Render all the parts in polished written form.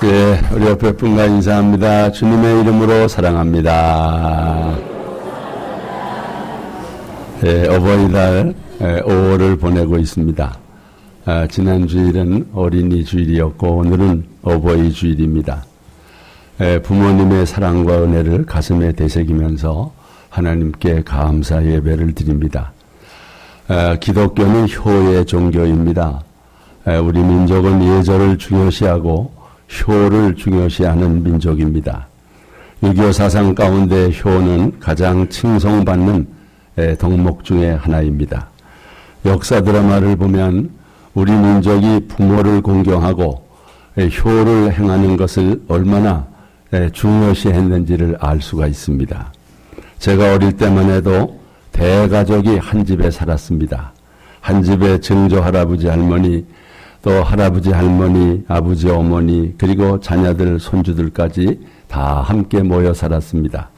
예, 우리 옆에 분과 인사합니다. 주님의 이름으로 사랑합니다. 예, 어버이날 5월을 보내고 있습니다. 지난 주일은 어린이 주일이었고 오늘은 어버이 주일입니다. 부모님의 사랑과 은혜를 가슴에 되새기면서 하나님께 감사 예배를 드립니다. 기독교는 효의 종교입니다. 우리 민족은 예절을 중요시하고 효를 중요시하는 민족입니다. 유교 사상 가운데 효는 가장 칭송받는 덕목 중에 하나입니다. 역사 드라마를 보면 우리 민족이 부모를 공경하고 효를 행하는 것을 얼마나 중요시했는지를 알 수가 있습니다. 제가 어릴 때만 해도 대가족이 한 집에 살았습니다. 한 집에 증조 할아버지 할머니, 또 할아버지 할머니, 아버지 어머니, 그리고 자녀들 손주들까지 다 함께 모여 살았습니다.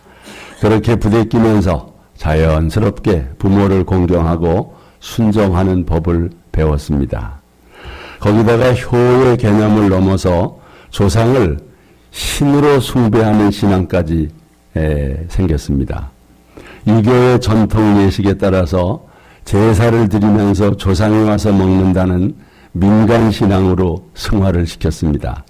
그렇게 부대끼면서 자연스럽게 부모를 공경하고 순종하는 법을 배웠습니다. 거기다가 효의 개념을 넘어서 조상을 신으로 숭배하는 신앙까지 생겼습니다. 유교의 전통 예식에 따라서 제사를 드리면서 조상이 와서 먹는다는 민간신앙으로 승화를 시켰습니다.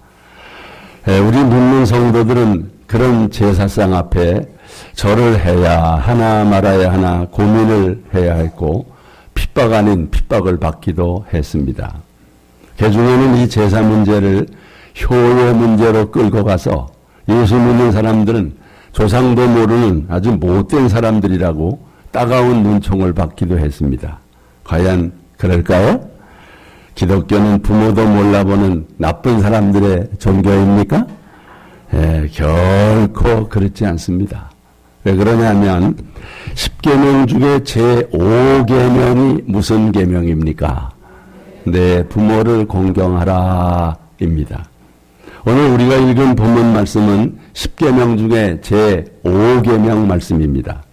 우리 믿는 성도들은 그런 제사상 앞에 절을 해야 하나 말아야 하나 고민을 해야 했고 핍박 아닌 핍박을 받기도 했습니다. 개중에는 이 제사 문제를 효의 문제로 끌고 가서 예수 믿는 사람들은 조상도 모르는 아주 못된 사람들이라고 따가운 눈총을 받기도 했습니다. 과연 그럴까요? 기독교는 부모도 몰라보는 나쁜 사람들의 종교입니까? 결코 그렇지 않습니다. 왜 그러냐면 10계명 중에 제5계명이 무슨 계명입니까? 내 부모를 공경하라 입니다. 오늘 우리가 읽은 본문 말씀은 10계명 중에 제5계명 말씀입니다.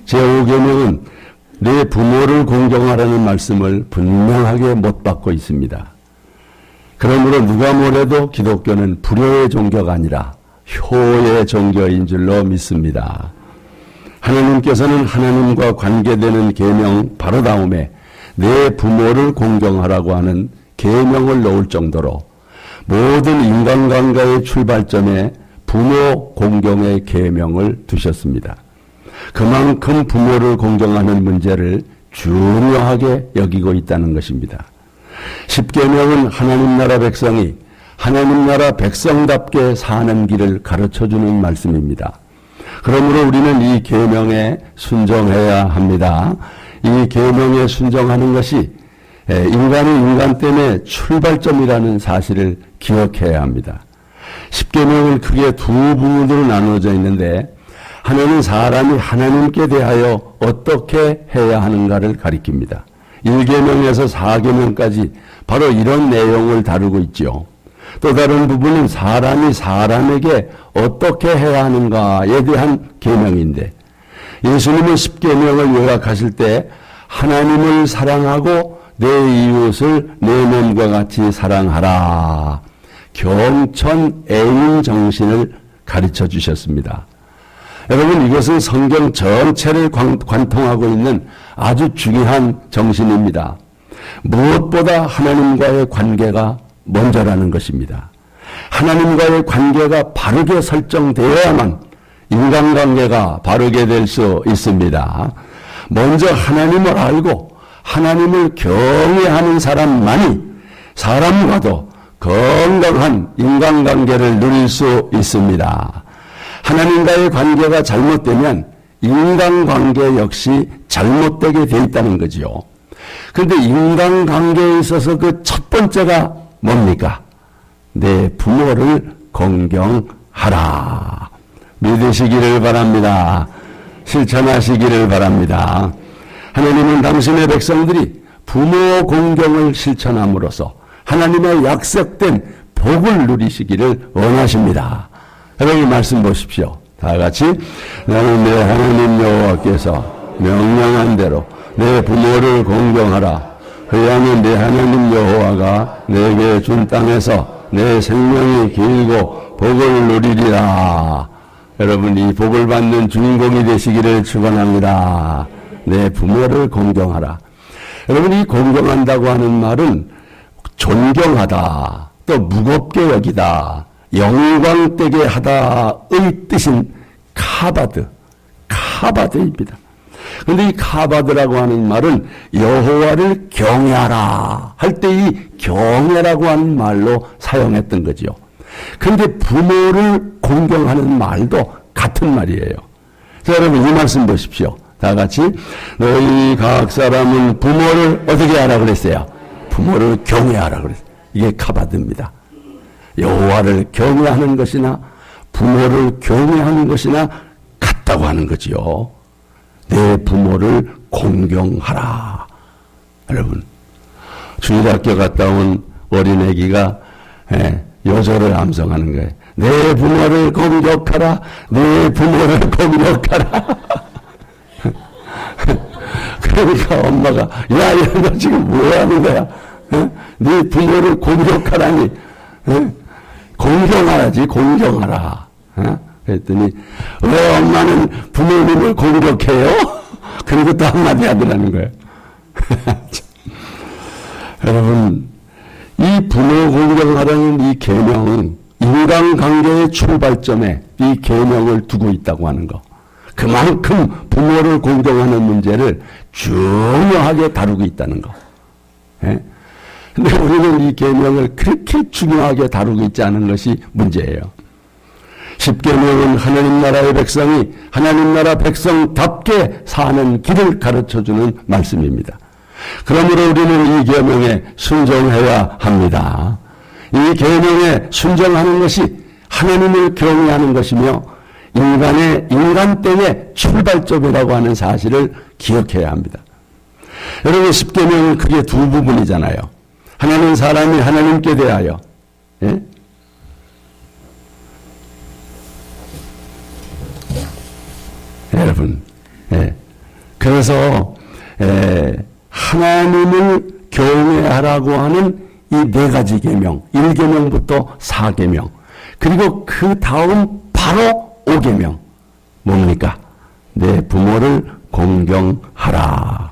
제5계명은 내 부모를 공경하라는 말씀을 분명하게 못 받고 있습니다. 그러므로 누가 뭐래도 기독교는 불효의 종교가 아니라 효의 종교인 줄로 믿습니다. 하나님께서는 하나님과 관계되는 계명 바로 다음에 내 부모를 공경하라고 하는 계명을 넣을 정도로 모든 인간관계의 출발점에 부모 공경의 계명을 두셨습니다. 그만큼 부모를 공경하는 문제를 중요하게 여기고 있다는 것입니다. 10계명은 하나님 나라 백성이 하나님 나라 백성답게 사는 길을 가르쳐주는 말씀입니다. 그러므로 우리는 이 계명에 순종해야 합니다. 이 계명에 순종하는 것이 인간이 인간 때문에 출발점이라는 사실을 기억해야 합니다. 10계명은 크게 두 부분으로 나누어져 있는데 하나는 사람이 하나님께 대하여 어떻게 해야 하는가를 가리킵니다. 1계명에서 4계명까지 바로 이런 내용을 다루고 있죠. 또 다른 부분은 사람이 사람에게 어떻게 해야 하는가에 대한 계명인데 예수님은 10계명을 요약하실 때 하나님을 사랑하고 내 이웃을 내 몸과 같이 사랑하라. 경천 애인 정신을 가르쳐 주셨습니다. 여러분 이것은 성경 전체를 관통하고 있는 아주 중요한 정신입니다. 무엇보다 하나님과의 관계가 먼저라는 것입니다. 하나님과의 관계가 바르게 설정되어야만 인간관계가 바르게 될 수 있습니다. 먼저 하나님을 알고 하나님을 경외하는 사람만이 사람과도 건강한 인간관계를 누릴 수 있습니다. 하나님과의 관계가 잘못되면 인간관계 역시 잘못되게 돼 있다는 거죠. 그런데 인간관계에 있어서 그 첫 번째가 뭡니까? 내 부모를 공경하라. 믿으시기를 바랍니다. 실천하시기를 바랍니다. 하나님은 당신의 백성들이 부모 공경을 실천함으로써 하나님의 약속된 복을 누리시기를 원하십니다. 여러분 말씀 보십시오. 다 같이 나는 내 하나님 여호와께서 명령한 대로 내 부모를 공경하라. 그리하면 내 하나님 여호와가 내게 준 땅에서 내 생명이 길고 복을 누리리라. 여러분, 이 복을 받는 주인공이 되시기를 축원합니다. 내 부모를 공경하라. 여러분, 이 공경한다고 하는 말은 존경하다, 또 무겁게 여기다, 영광되게 하다의 뜻인 카바드입니다. 그런데 이 카바드라고 하는 말은 여호와를 경외하라 할 때 이 경외라고 하는 말로 사용했던 거지요. 그런데 부모를 공경하는 말도 같은 말이에요. 자, 여러분, 이 말씀 보십시오. 다 같이. 너희 각 사람은 부모를 어떻게 하라 그랬어요? 부모를 경외하라 그랬어요. 이게 카바드입니다. 여호와를 경외하는 것이나 부모를 경외하는 것이나 같다고 하는 거지요. 내 부모를 공경하라. 여러분, 주일학교 갔다 온 어린애기가 요절을 암송하는 거예요. 내 부모를 공격하라. 내 부모를 공격하라. 그러니까 엄마가 야, 너 지금 뭐 하는 거야? 네 부모를 공격하라니. 공경하라지, 공경하라. 그랬더니 왜 엄마는 부모님을 공격해요? 그리고 또 한마디 하더라는 거예요. 여러분, 이 부모 공경하라는 이 계명은 인간관계의 출발점에 이 계명을 두고 있다고 하는 거. 그만큼 부모를 공경하는 문제를 중요하게 다루고 있다는 거. 근데 우리는 이 계명을 그렇게 중요하게 다루고 있지 않은 것이 문제예요. 십계명은 하나님 나라의 백성이 하나님 나라 백성답게 사는 길을 가르쳐주는 말씀입니다. 그러므로 우리는 이 계명에 순종해야 합니다. 이 계명에 순종하는 것이 하나님을 경외하는 것이며 인간됨의 출발점이라고 하는 사실을 기억해야 합니다. 여러분, 십계명은 크게 두 부분이잖아요. 하나는 사람이 하나님께 대하여, 여러분, 그래서 하나님을 경외하라고 하는 이 네 가지 계명, 1계명부터 4계명, 그리고 그 다음 바로 5계명, 뭡니까? 내 부모를 공경하라.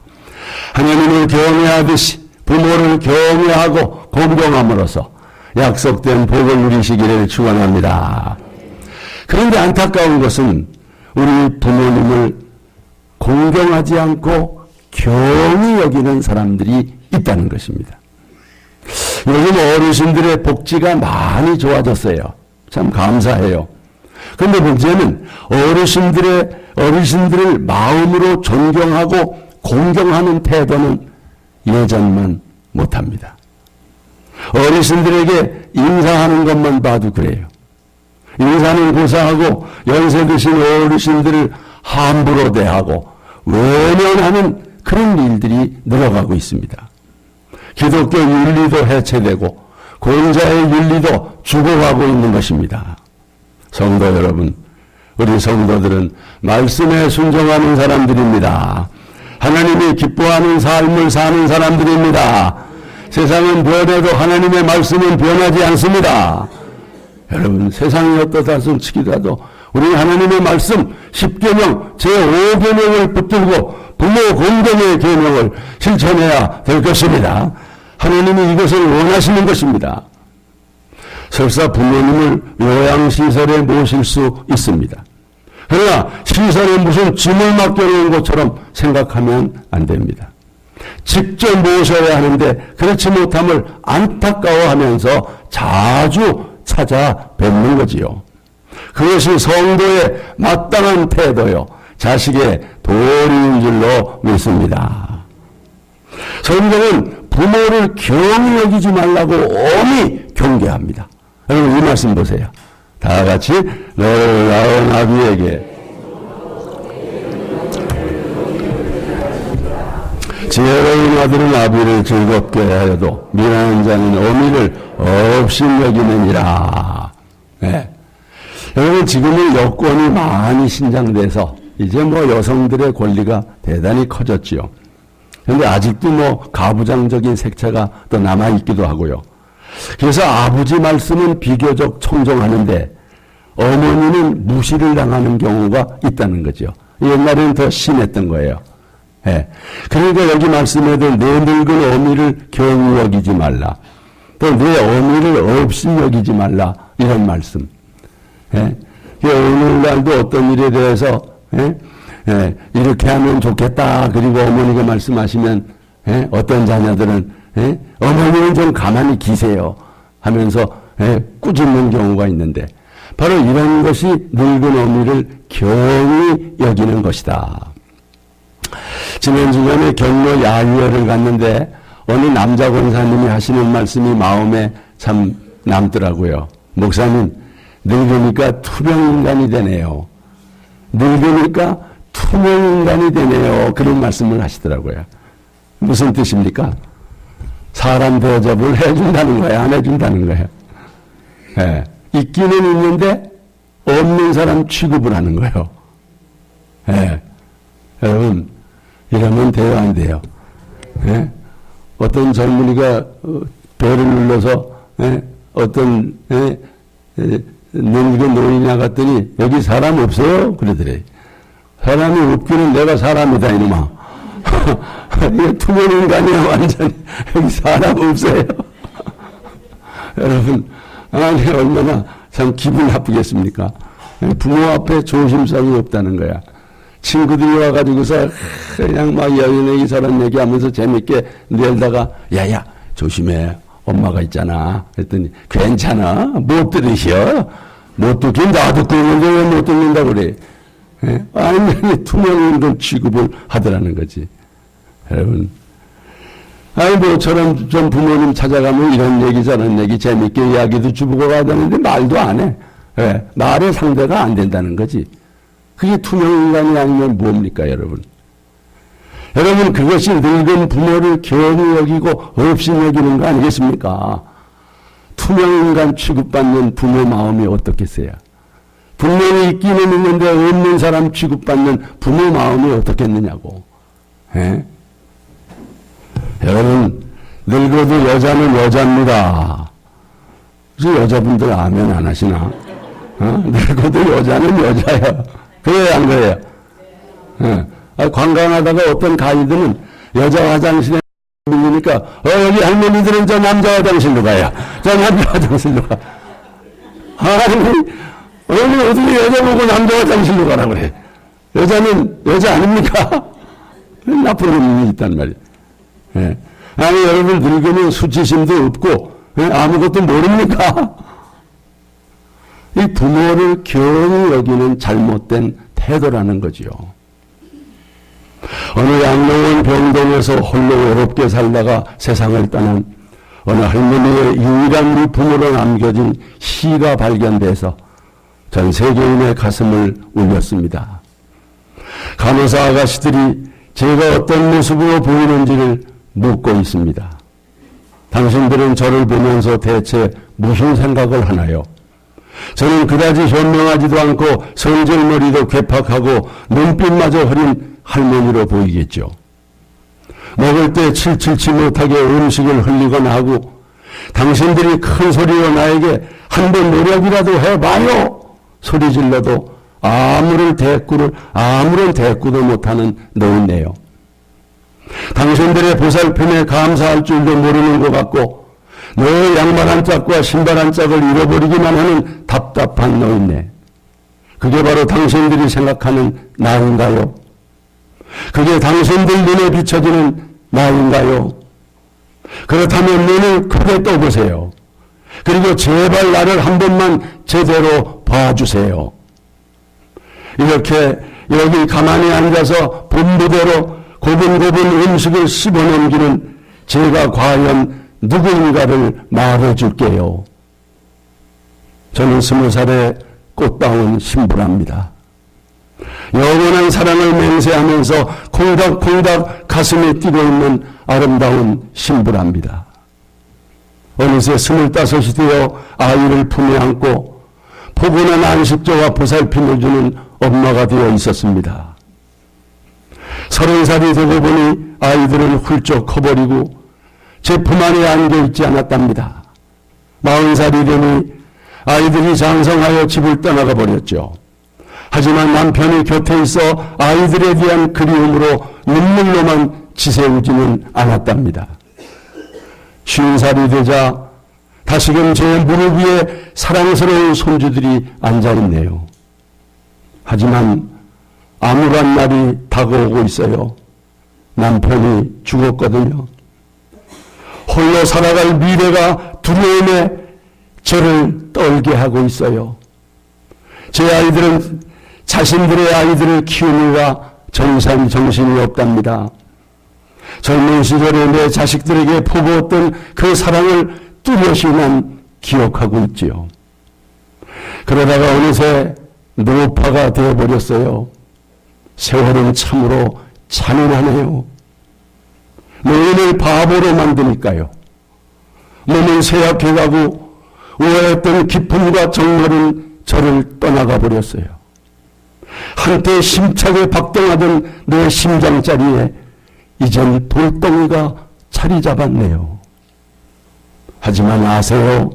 하나님을 경외하듯이 부모를 경외하고 공경함으로써 약속된 복을 누리시기를 축원합니다. 그런데 안타까운 것은 우리 부모님을 공경하지 않고 경히 여기는 사람들이 있다는 것입니다. 요즘 어르신들의 복지가 많이 좋아졌어요. 참 감사해요. 그런데 문제는 어르신들을 마음으로 존경하고 공경하는 태도는 예전만 못합니다. 어르신들에게 인사하는 것만 봐도 그래요. 인사는 고사하고 연세 드신 어르신들을 함부로 대하고 외면하는 그런 일들이 늘어가고 있습니다. 기독교 윤리도 해체되고 공자의 윤리도 죽어가고 있는 것입니다. 성도 여러분, 우리 성도들은 말씀에 순종하는 사람들입니다. 하나님이 기뻐하는 삶을 사는 사람들입니다. 세상은 변해도 하나님의 말씀은 변하지 않습니다. 여러분, 세상이 어떠다 손치기라도 우리 하나님의 말씀 10계명 제5계명을 붙들고 부모 공경의 계명을 실천해야 될 것입니다. 하나님이 이것을 원하시는 것입니다. 설사 부모님을 요양시설에 모실 수 있습니다. 그러나 시설에 무슨 짐을 맡겨놓은 것처럼 생각하면 안 됩니다. 직접 모셔야 하는데 그렇지 못함을 안타까워하면서 자주 찾아뵙는 거지요. 그것이 성도의 마땅한 태도요, 자식의 도리인 줄로 믿습니다. 성경은 부모를 경히 여기지 말라고 엄히 경계합니다. 여러분, 이 말씀 보세요. 다 같이 너를 낳은 아비에게 지혜로운 아들은 아비를 즐겁게 하여도 미련한 자는 어미를 없이 여기느니라. 네. 여러분, 지금은 여권이 많이 신장돼서 이제 여성들의 권리가 대단히 커졌지요. 그런데 아직도 가부장적인 색채가 또 남아있기도 하고요. 그래서 아버지 말씀은 비교적 청정하는데 어머니는 무시를 당하는 경우가 있다는 거죠. 옛날에는 더 심했던 거예요. 예. 그러니까 여기 말씀에도 내 늙은 어미를 경히 여기지 말라. 또 내 어미를 없이 여기지 말라. 이런 말씀. 예. 오늘날도 어떤 일에 대해서 이렇게 하면 좋겠다. 그리고 어머니가 말씀하시면 어떤 자녀들은 어머니는 좀 가만히 기세요 하면서 꾸짖는 경우가 있는데 바로 이런 것이 늙은 어미를 경히 여기는 것이다. 지난 주간에 경로 야유회를 갔는데 어느 남자 권사님이 하시는 말씀이 마음에 참 남더라고요. 목사님, 늙으니까 투명인간이 되네요. 늙으니까 투명인간이 되네요. 그런 말씀을 하시더라고요. 무슨 뜻입니까? 사람 대접을 해준다는 거예요? 안 해준다는 거예요? 예. 있기는 있는데 없는 사람 취급을 하는 거예요. 예. 여러분, 이러면 돼요, 안 돼요? 예? 어떤 젊은이가 배를 눌러서 어떤 늙은 노인이 나갔더니 여기 사람 없어요? 그러더래. 사람이 없기는 내가 사람이다 이놈아. 이게 투명인간이야 완전히. 여기 사람 없어요. 여러분, 아니 얼마나 참 기분 나쁘겠습니까? 부모 앞에 조심성이 없다는 거야. 친구들이 와가지고서 그냥 막 여인에게 저런 얘기하면서 재밌게 놀다가 야야 조심해 엄마가 있잖아 했더니 괜찮아 못 들으셔 못 듣긴 나 듣고 있는데 왜 못 듣는다 그래. 아니 투명인간 취급을 하더라는 거지. 여러분 아니 뭐처럼 좀 부모님 찾아가면 이런 얘기 저런 얘기 재밌게 이야기도 주부고 가다는데 말도 안 해. 말의 상대가 안 된다는 거지. 그게 투명인간이 아니면 뭡니까, 여러분? 여러분, 그것이 늙은 부모를 경히 여기고 없이 여기는 거 아니겠습니까? 투명인간 취급받는 부모 마음이 어떻겠어요? 분명히 있기는 있는데 없는 사람 취급받는 부모 마음이 어떻겠느냐고. 여러분, 늙어도 여자는 여자입니다. 그래서 여자분들 아멘 안 하시나? 늙어도 여자는 여자야. 그래요, 안 그래요? 관광하다가 어떤 가이드는 여자 화장실에 밀리니까, 여기 할머니들은 저 남자 화장실로 가야. 저 남자 화장실로 가. 아니, 어떻게 여자 보고 남자 화장실로 가라 그래. 여자는 여자 아닙니까? 나쁜 놈이 있단 말이에요. 아니, 여러분 늙으면 수치심도 없고, 아무것도 모릅니까? 이 부모를 경히 여기는 잘못된 태도라는 거지요. 어느 양로원 병동에서 홀로 외롭게 살다가 세상을 떠난 어느 할머니의 유일한 부모로 남겨진 시가 발견돼서 전 세계인의 가슴을 울렸습니다. 간호사 아가씨들이 제가 어떤 모습으로 보이는지를 묻고 있습니다. 당신들은 저를 보면서 대체 무슨 생각을 하나요? 저는 그다지 현명하지도 않고 성질머리도 괴팍하고 눈빛마저 흐린 할머니로 보이겠죠. 먹을 때 칠칠치 못하게 음식을 흘리거나 하고 당신들이 큰 소리로 나에게 한번 노력이라도 해봐요 소리 질러도 아무런 대꾸도 못하는 노인네요. 당신들의 보살핌에 감사할 줄도 모르는 것 같고 너의 양말 한 짝과 신발 한 짝을 잃어버리기만 하는 답답한 노인네. 그게 바로 당신들이 생각하는 나인가요? 그게 당신들 눈에 비춰지는 나인가요? 그렇다면 눈을 크게 떠보세요. 그리고 제발 나를 한 번만 제대로 봐주세요. 이렇게 여기 가만히 앉아서 본부대로 고분고분 음식을 씹어넘기는 제가 과연 누구인가를 말해줄게요. 저는 20살의 꽃다운 신부랍니다. 영원한 사랑을 맹세하면서 콩닥콩닥 가슴에 뛰고 있는 아름다운 신부랍니다. 어느새 25이 되어 아이를 품에 안고 포근한 안식조와 보살핌을 주는 엄마가 되어 있었습니다. 30살이 되고 보니 아이들은 훌쩍 커버리고 제 품 안에 안겨 있지 않았답니다. 40살이 되니 아이들이 장성하여 집을 떠나가 버렸죠. 하지만 남편이 곁에 있어 아이들에 대한 그리움으로 눈물로만 지새우지는 않았답니다. 50살이 되자 다시금 제 무릎 위에 사랑스러운 손주들이 앉아있네요. 하지만 암울한 날이 다가오고 있어요. 남편이 죽었거든요. 홀로 살아갈 미래가 두려움에 저를 떨게 하고 있어요. 제 아이들은 자신들의 아이들을 키우느라 정신이 없답니다. 젊은 시절에 내 자식들에게 퍼부었던 그 사랑을 뚜렷이 난 기억하고 있지요. 그러다가 어느새 노파가 되어버렸어요. 세월은 참으로 잔인하네요. 노인을 바보로 만드니까요. 몸은 쇠약해가고 우아했던 기쁨과 정열은 저를 떠나가 버렸어요. 한때 심차게 박동하던 내 심장자리에 이젠 돌덩이가 자리 잡았네요. 하지만 아세요?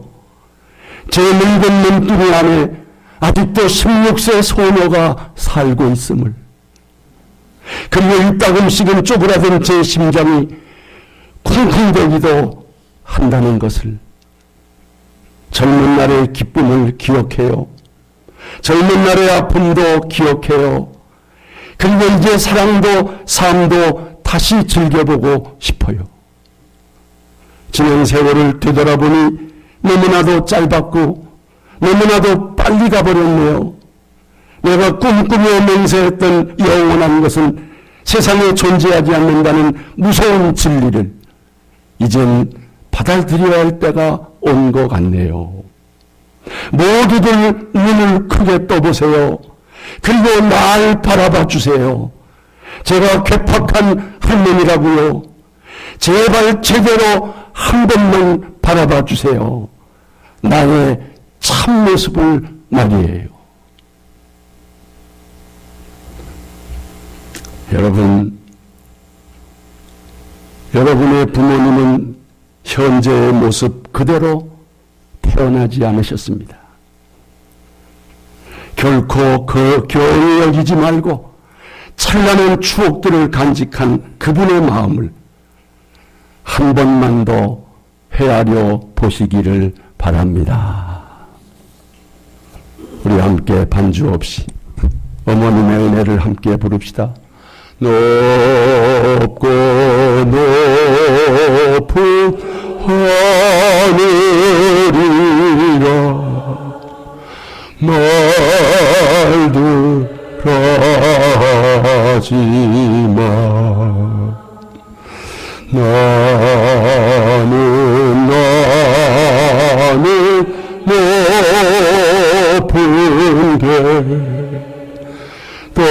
제 늙은 눈두리 안에 아직도 16세 소녀가 살고 있음을. 그리고 이따금씩은 쪼그라든 제 심장이 쿵쿵대기도 한다는 것을. 젊은 날의 기쁨을 기억해요. 젊은 날의 아픔도 기억해요. 그리고 이제 사랑도 삶도 다시 즐겨보고 싶어요. 지난 세월을 되돌아보니 너무나도 짧았고 너무나도 빨리 가버렸네요. 내가 꿈꾸며 맹세했던 영원한 것은 세상에 존재하지 않는다는 무서운 진리를 이젠 받아들여야 할 때가 온 것 같네요. 모두들 눈을 크게 떠보세요. 그리고 날 바라봐 주세요. 제가 괴팍한 할머니라고요. 제발 제대로 한 번만 바라봐 주세요. 나의 참모습을 말이에요. 여러분의 부모님은 현재의 모습 그대로 태어나지 않으셨습니다. 결코 그 교훈을 여기지 말고 찬란한 추억들을 간직한 그분의 마음을 한 번만 더 헤아려 보시기를 바랍니다. 우리 함께 반주 없이 어머님의 은혜를 함께 부릅시다. 높고 높은 하늘이라 말들하지마 나는 높은 게 또 하나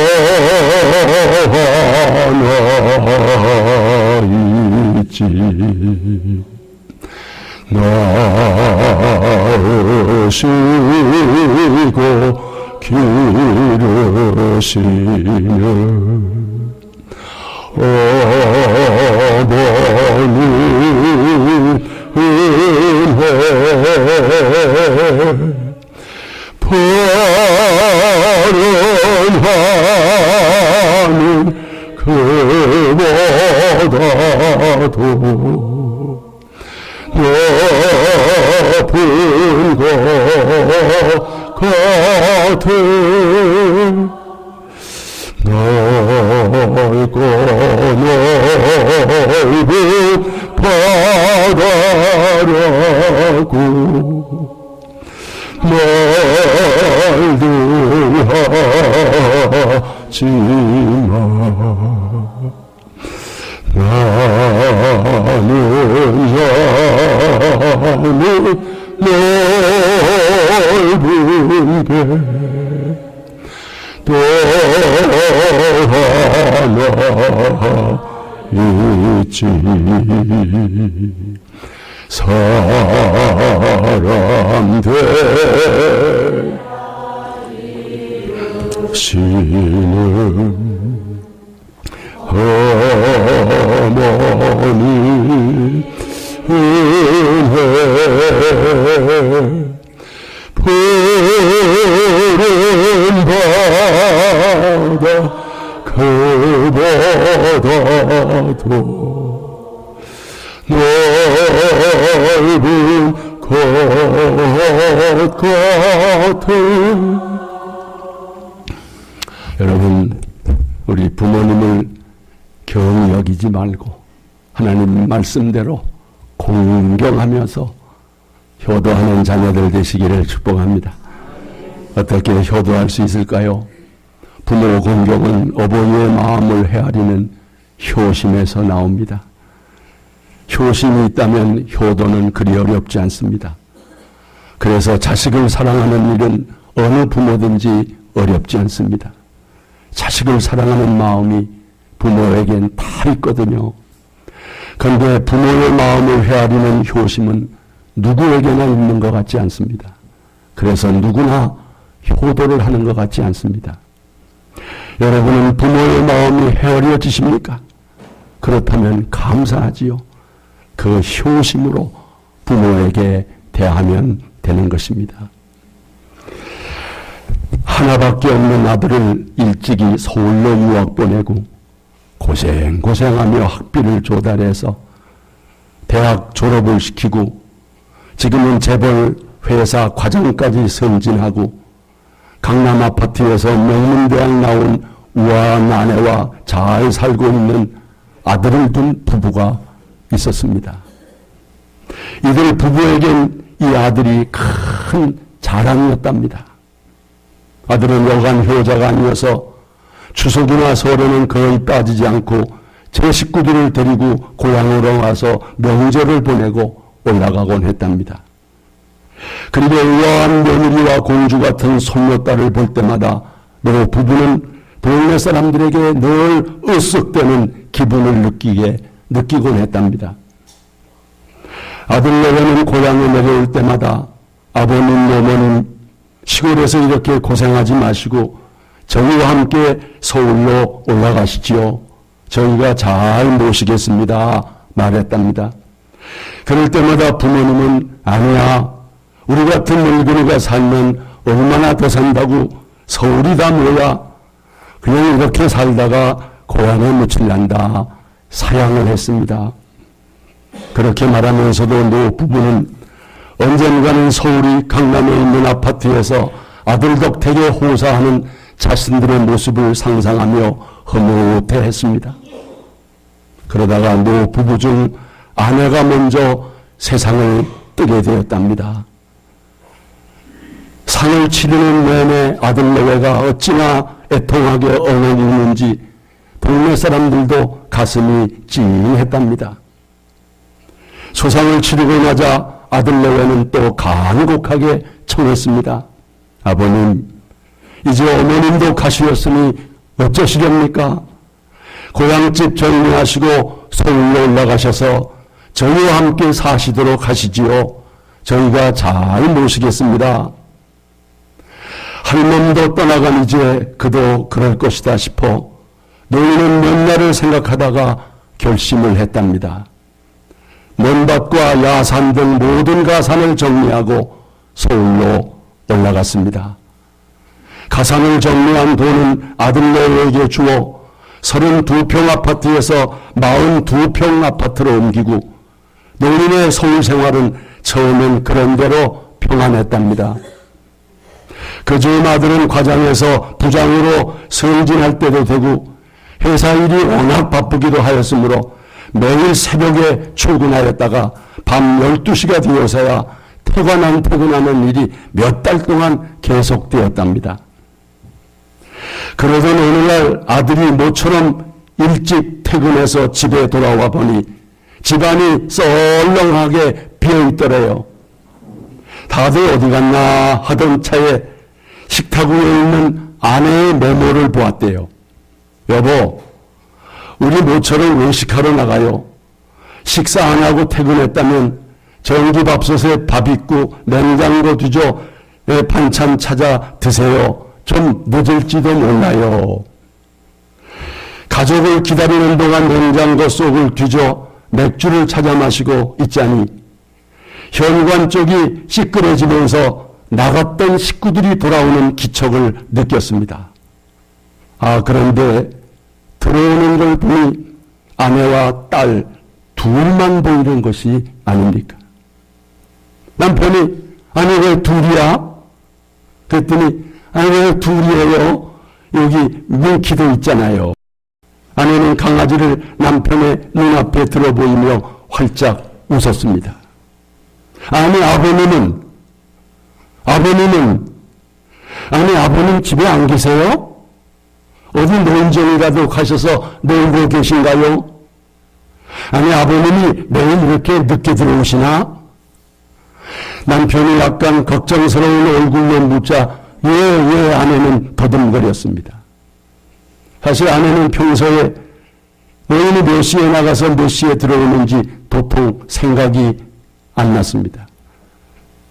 있지 나으시고 기르시며 어머니 은혜 푸른 그보다도 높은 것 같은 넓고 넓은 바다라고 말들하지마 나는 넓은 게 또 하나 있지 사람 되시는 어머니 은혜 푸른 바다 그 바다도 넓은 것 같은. 여러분, 우리 부모님을 경히 여기지 말고 하나님 말씀대로 공경하면서 효도하는 자녀들 되시기를 축복합니다. 어떻게 효도할 수 있을까요? 부모 공경은 어버이의 마음을 헤아리는 효심에서 나옵니다. 효심이 있다면 효도는 그리 어렵지 않습니다. 그래서 자식을 사랑하는 일은 어느 부모든지 어렵지 않습니다. 자식을 사랑하는 마음이 부모에겐 다 있거든요. 그런데 부모의 마음을 헤아리는 효심은 누구에게나 있는 것 같지 않습니다. 그래서 누구나 효도를 하는 것 같지 않습니다. 여러분은 부모의 마음이 헤아려지십니까? 그렇다면 감사하지요. 그 효심으로 부모에게 대하면 되는 것입니다. 하나밖에 없는 아들을 일찍이 서울로 유학 보내고 고생하며 학비를 조달해서 대학 졸업을 시키고 지금은 재벌 회사 과장까지 승진하고 강남 아파트에서 명문대학 나온 우아한 아내와 잘 살고 있는 아들을 둔 부부가 있었습니다. 이들 부부에겐 이 아들이 큰 자랑이었답니다. 아들은 여간 효자가 아니어서 추석이나 설에는 거의 빠지지 않고 제 식구들을 데리고 고향으로 와서 명절을 보내고 올라가곤 했답니다. 그런데 우아한 며느리와 공주 같은 손녀딸을 볼 때마다 노 부부는 동네 사람들에게 늘 으쓱대는 기분을 느끼곤 했답니다. 아들 내외는 고향에 내려올 때마다 아버님, 어머님 시골에서 이렇게 고생하지 마시고 저희와 함께 서울로 올라가시지요. 저희가 잘 모시겠습니다. 말했답니다. 그럴 때마다 부모님은 아니야. 우리 같은 늙은이가 살면 얼마나 더 산다고 서울이 다 뭐야. 그냥 이렇게 살다가 고향에 묻힐란다. 사양을 했습니다. 그렇게 말하면서도 노 부부는 언젠가는 서울이 강남에 있는 아파트에서 아들 덕택에 호사하는 자신들의 모습을 상상하며 흐뭇해했습니다. 그러다가 노 부부 중 아내가 먼저 세상을 뜨게 되었답니다. 상을 치르는 내내 아들 내외가 어찌나 애통하게 엉엉이는지 동네 사람들도 가슴이 찡했답니다. 소상을 치르고 나자 아들 내외는 또 간곡하게 청했습니다. 아버님, 이제 어머님도 가시었으니 어쩌시렵니까? 고향집 정리하시고 서울로 올라가셔서 저희와 함께 사시도록 하시지요. 저희가 잘 모시겠습니다. 할멈도 떠나간 이제 그도 그럴 것이다 싶어 노인은 몇 날을 생각하다가 결심을 했답니다. 먼밭과 야산 등 모든 가산을 정리하고 서울로 올라갔습니다. 가산을 정리한 돈은 아들내외에게 주어 32평 아파트에서 42평 아파트로 옮기고 노인의 서울 생활은 처음엔 그런대로 평안했답니다. 그중 아들은 과장에서 부장으로 승진할 때도 되고 회사 일이 워낙 바쁘기도 하였으므로 매일 새벽에 출근하였다가 밤 12시가 되어서야 퇴근하는 일이 몇 달 동안 계속되었답니다. 그러던 어느 날 아들이 모처럼 일찍 퇴근해서 집에 돌아와 보니 집안이 썰렁하게 비어있더래요. 다들 어디 갔나 하던 차에 식탁 위에 있는 아내의 메모를 보았대요. 여보, 우리 모처럼 외식하러 나가요. 식사 안 하고 퇴근했다면 전기밥솥에 밥 있고 냉장고 뒤져 반찬 찾아 드세요. 좀 늦을지도 몰라요. 가족을 기다리는 동안 냉장고 속을 뒤져 맥주를 찾아 마시고 있자니 현관 쪽이 시끄러지면서 나갔던 식구들이 돌아오는 기척을 느꼈습니다. 그런데 들어오는 걸 보니 아내와 딸 둘만 보이는 것이 아닙니까? 난 보니 아니 왜 둘이야? 그랬더니 아니 왜 둘이에요? 여기 민키도 있잖아요. 아내는 강아지를 남편의 눈앞에 들어 보이며 활짝 웃었습니다. 아니 아버님 집에 안 계세요? 어디 논정이라도 가셔서 놀고 계신가요? 아니 아버님이 매일 이렇게 늦게 들어오시나? 남편이 약간 걱정스러운 얼굴로 묻자 예 아내는 더듬거렸습니다. 사실 아내는 평소에 노인이 몇 시에 나가서 몇 시에 들어오는지 도통 생각이 안 났습니다.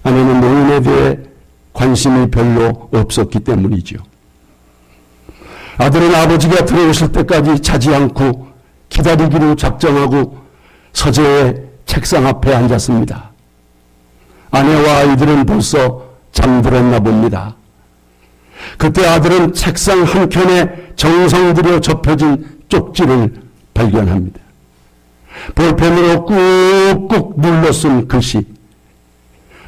아내는 노인에 대해 관심이 별로 없었기 때문이죠. 아들은 아버지가 들어오실 때까지 자지 않고 기다리기로 작정하고 서재의 책상 앞에 앉았습니다. 아내와 아이들은 벌써 잠들었나 봅니다. 그때 아들은 책상 한켠에 정성 들여 접혀진 쪽지를 발견합니다. 볼펜으로 꾹꾹 눌러 쓴 글씨,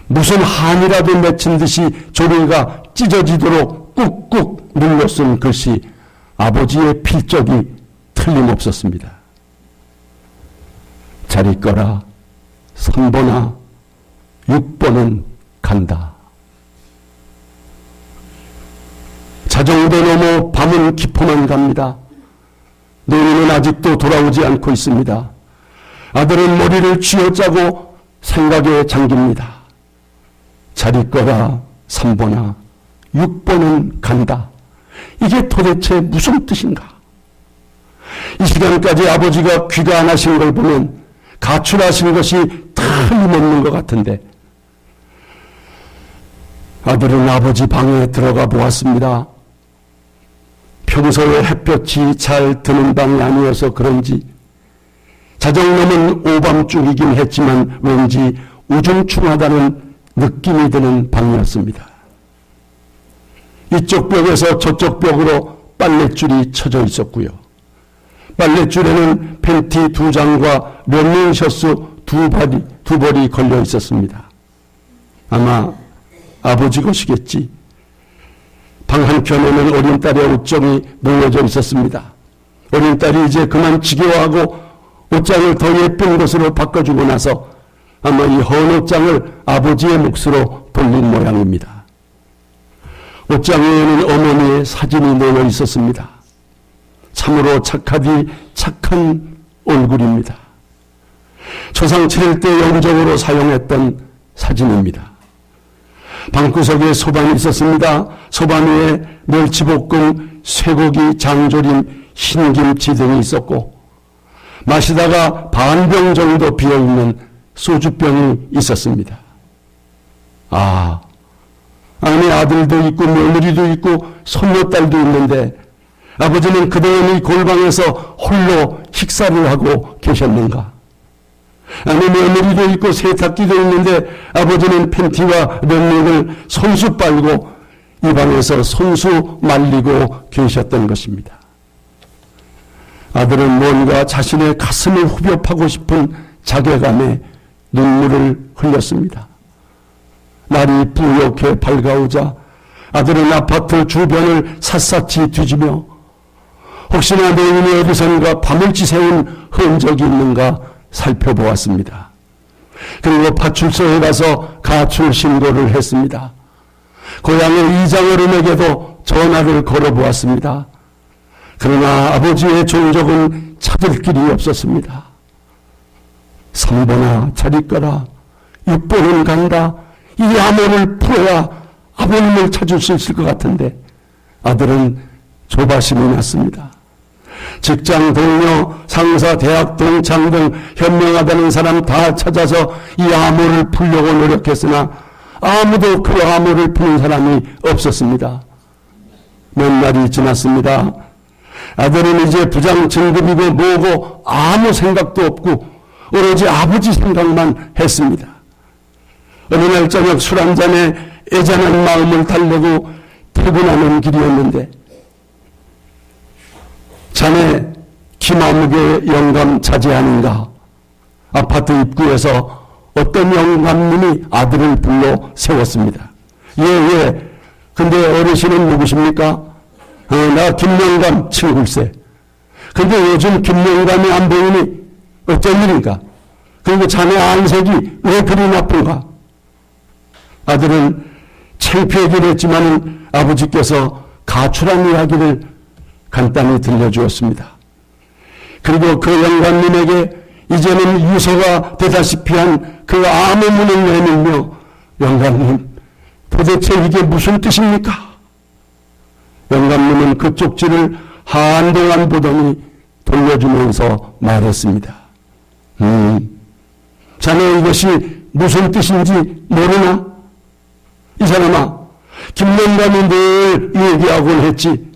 무슨 한이라도 맺힌 듯이 조리가 찢어지도록 꾹꾹 눌러 쓴 글씨, 아버지의 필적이 틀림없었습니다. 잘 있거라. 3번아 6번은 간다. 자정도 넘어 밤은 깊어만 갑니다. 노인은 아직도 돌아오지 않고 있습니다. 아들은 머리를 쥐어짜고 생각에 잠깁니다. 잘 있거라 3번아 6번은 간다. 이게 도대체 무슨 뜻인가? 이 시간까지 아버지가 귀가 안 하신 걸 보면 가출하신 것이 틀림없는 것 같은데 아들은 아버지 방에 들어가 보았습니다. 평소에 햇볕이 잘 드는 방이 아니어서 그런지 자정넘은 오밤중이긴 했지만 왠지 우중충하다는 느낌이 드는 방이었습니다. 이쪽 벽에서 저쪽 벽으로 빨랫줄이 쳐져 있었고요. 빨랫줄에는 팬티 2장과 런닝셔츠 2벌이 걸려 있었습니다. 아마 아버지 것이겠지. 방 한켠에는 어린 딸의 옷장이 놓여져 있었습니다. 어린 딸이 이제 그만 지겨워하고 옷장을 더 예쁜 것으로 바꿔주고 나서 아마 이 헌 옷장을 아버지의 몫으로 돌린 모양입니다. 옷장 위에는 어머니의 사진이 놓여 있었습니다. 참으로 착하디 착한 얼굴입니다. 초상 차릴 때 영적으로 사용했던 사진입니다. 방구석에 소반이 있었습니다. 소반 위에 멸치볶음, 쇠고기, 장조림, 흰김치 등이 있었고 마시다가 반병 정도 비어있는 소주병이 있었습니다. 아내 아들도 있고 며느리도 있고 손녀딸도 있는데 아버지는 그동안 이 골방에서 홀로 식사를 하고 계셨는가? 아내 며느리도 있고 세탁기도 있는데 아버지는 팬티와 런닝을 손수 빨고 이 방에서 손수 말리고 계셨던 것입니다. 아들은 뭔가 자신의 가슴을 후벼 파고 싶은 자괴감에 눈물을 흘렸습니다. 날이 뿌옇게 밝아오자 아들은 아파트 주변을 샅샅이 뒤지며 혹시나 노인이 어디선가 밤을 지새운 흔적이 있는가 살펴보았습니다. 그리고 파출소에 가서 가출 신고를 했습니다. 고향의 이장어른에게도 전화를 걸어보았습니다. 그러나 아버지의 종족은 찾을 길이 없었습니다. 3번아 잘 있거라. 6번은 간다. 이 암호를 풀어야 아버님을 찾을 수 있을 것 같은데 아들은 조바심이 났습니다. 직장 동료, 상사, 대학 동창 등 현명하다는 사람 다 찾아서 이 암호를 풀려고 노력했으나 아무도 그 암호를 푸는 사람이 없었습니다. 몇 날이 지났습니다. 아들은 이제 부장 진급이고 뭐고 아무 생각도 없고 오로지 아버지 생각만 했습니다. 어느 날 저녁 술 한잔에 애잔한 마음을 달래고 퇴근하는 길이었는데 자네 김아무개 영감 자제하는가? 아파트 입구에서 어떤 영감님이 아들을 불러 세웠습니다. 예. 근데 어르신은 누구십니까? 나 김영감 친구일세. 근데 요즘 김영감이 안 보이니 어쩐 일인가? 그리고 자네 안색이 왜 그리 나쁜가? 아들은 창피하긴 했지만 아버지께서 가출한 이야기를 간단히 들려주었습니다. 그리고 그 영감님에게 이제는 유서가 되다시피 한 그 암호문을 내밀며 영감님 도대체 이게 무슨 뜻입니까? 영감님은 그 쪽지를 한동안 보더니 돌려주면서 말했습니다. 자네 이것이 무슨 뜻인지 모르나? 이 사람아, 김영감이 늘 얘기하곤 했지.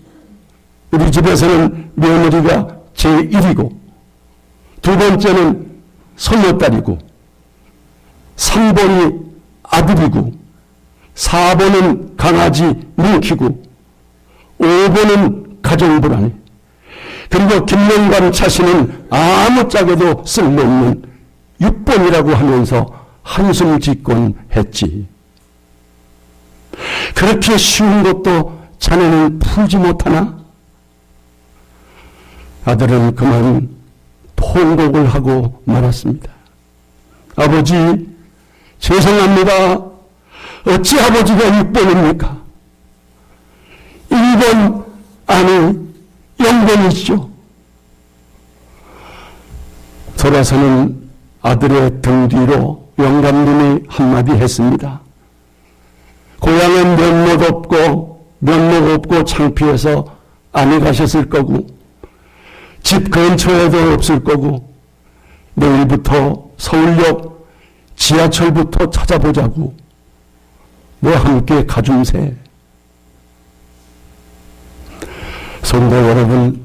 우리 집에서는 며느리가 제1이고 두 번째는 손녀딸이고 3번이 아들이고 4번은 강아지 뭉키고 5번은 가정불안이. 그리고 김영감 자신은 아무짝에도 쓸모없는 6번이라고 하면서 한숨 짓곤 했지. 그렇게 쉬운 것도 자네는 풀지 못하나? 아들은 그만 통곡을 하고 말았습니다. 아버지, 죄송합니다. 어찌 아버지가 6번입니까? 1번 아니 0번이시죠. 돌아서는 아들의 등 뒤로 영감님이 한마디 했습니다. 고향은 면목 없고 창피해서 안 가셨을 거고 집 근처에도 없을 거고 내일부터 서울역 지하철부터 찾아보자고. 뭐 함께 가줌세. 성도 여러분,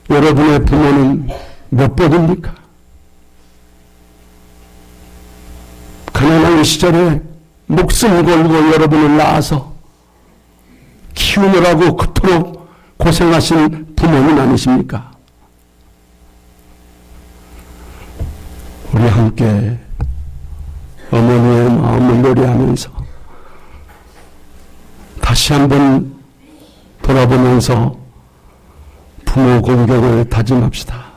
여러분의 부모는 몇 번입니까? 가난한 시절에 목숨 걸고 여러분을 낳아서 키우느라고 그토록 고생하신 부모는 아니십니까? 우리 함께 어머니의 마음을 노래하면서 다시 한번 돌아보면서 부모 공경을 다짐합시다.